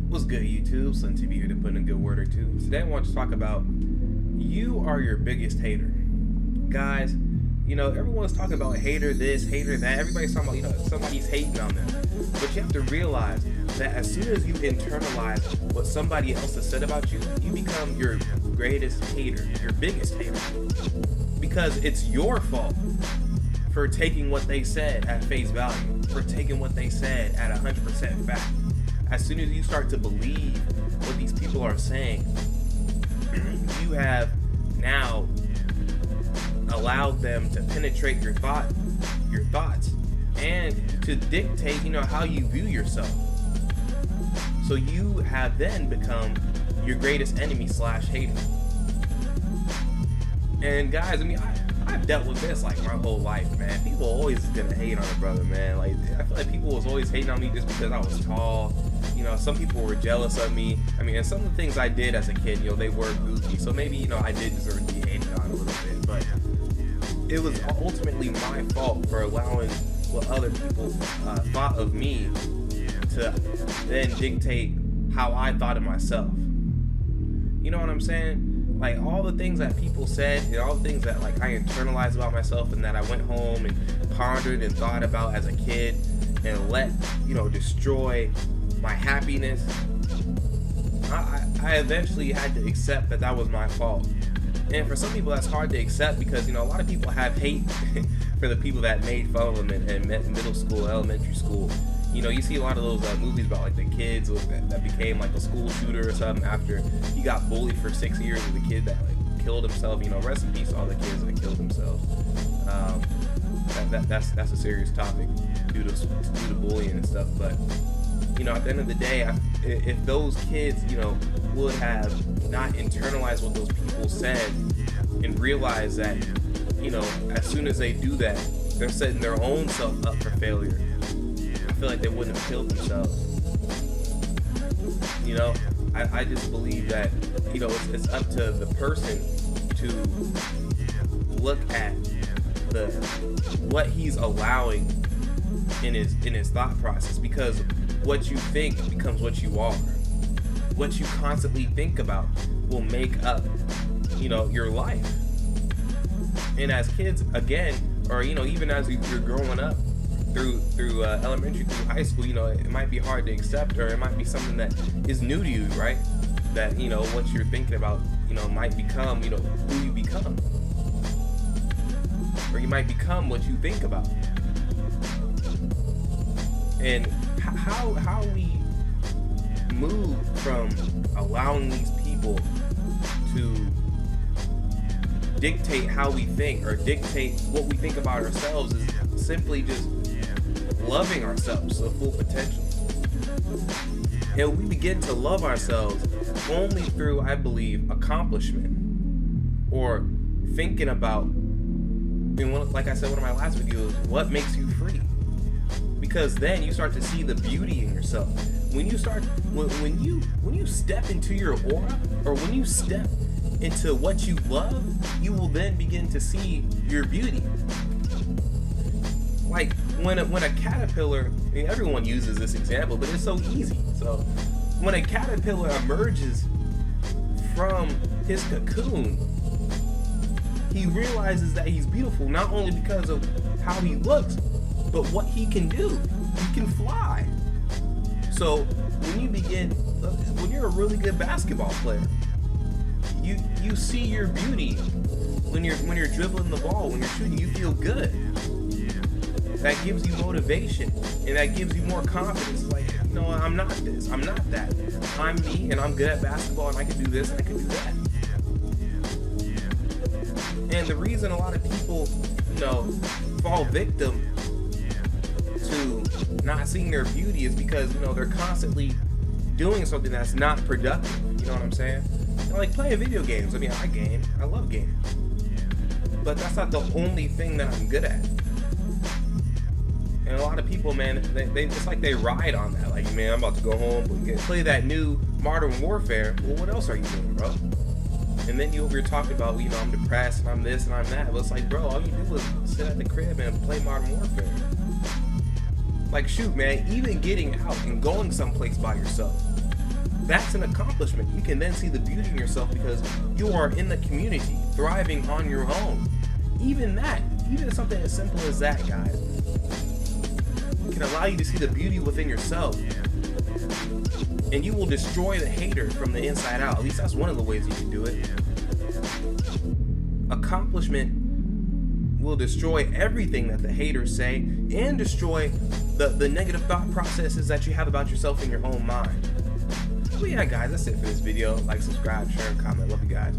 What's good, YouTube? SlimTv here to put in a good word or two. Today I want to talk about you are your biggest hater. Guys, everyone's talking about hater this, hater that. Everybody's talking about, somebody's hating on them. But you have to realize that as soon as you internalize what somebody else has said about you, you become your greatest hater, your biggest hater. Because it's your fault for taking what they said at face value, for taking what they said at 100% fact. As soon as you start to believe what these people are saying, you have now allowed them to penetrate your thoughts, and to dictate, how you view yourself. So you have then become your greatest enemy / hater. And guys, I've dealt with this like my whole life, man. People always gonna hate on a brother, man. Like, I feel like people was always hating on me just because I was tall. Some people were jealous of me. And some of the things I did as a kid, they were goofy. So maybe, I did deserve to be hated on a little bit. But it was ultimately my fault for allowing what other people thought of me to then dictate how I thought of myself. You know what I'm saying? Like, all the things that people said and all the things that I internalized about myself and that I went home and pondered and thought about as a kid and let, destroy my happiness, I eventually had to accept that was my fault. And for some people that's hard to accept because, a lot of people have hate for the people that made fun of them in middle school, elementary school. You see a lot of those movies about the kids that became a school shooter or something after he got bullied for 6 years, or the kid that killed himself. Rest in peace to all the kids that killed themselves. That's a serious topic due to bullying and stuff. But at the end of the day, if those kids would have not internalized what those people said and realize that as soon as they do that, they're setting their own self up for failure, I feel like they wouldn't have killed themselves. I just believe that it's up to the person to look at what he's allowing in his thought process, because what you think becomes what you are. What you constantly think about will make up your life. And as kids, again, or even as you're growing up through elementary, through high school, it might be hard to accept, or it might be something that is new to you, right? That what you're thinking about might become who you become, or you might become what you think about. And how we move from allowing these people to dictate how we think or dictate what we think about ourselves is simply just loving ourselves to the full potential. And we begin to love ourselves only through, I believe, accomplishment, or thinking about, like I said in one of my last videos, what makes you free. Because then you start to see the beauty in yourself. When you step into your aura, or when you step into what you love, you will then begin to see your beauty. Like when a caterpillar, everyone uses this example, but it's so easy. So when a caterpillar emerges from his cocoon, he realizes that he's beautiful not only because of how he looks, but what he can do. He can fly. So when you're a really good basketball player, you see your beauty when you're dribbling the ball, when you're shooting, you feel good. That gives you motivation, and that gives you more confidence. Like, I'm not this, I'm not that. I'm me, and I'm good at basketball, and I can do this, and I can do that. And the reason a lot of people, fall victim to not seeing their beauty is because, they're constantly doing something that's not productive. You know what I'm saying? Like playing video games. I game. I love gaming. But that's not the only thing that I'm good at. And a lot of people, man, they just they ride on that. Like, man, I'm about to go home, play that new Modern Warfare. Well, what else are you doing, bro? And then you're talking about, I'm depressed and I'm this and I'm that. But it's like, bro, all you do is sit at the crib and play Modern Warfare. Like, shoot, man, even getting out and going someplace by yourself, That's an accomplishment. You can then see the beauty in yourself because you are in the community, thriving on your own. Even that, even something as simple as that, guys, can allow you to see the beauty within yourself. And you will destroy the hater from the inside out. At least that's one of the ways you can do it. Accomplishment will destroy everything that the haters say and destroy the negative thought processes that you have about yourself in your own mind. But yeah, guys, that's it for this video. Like, subscribe, share, and comment. Love you guys.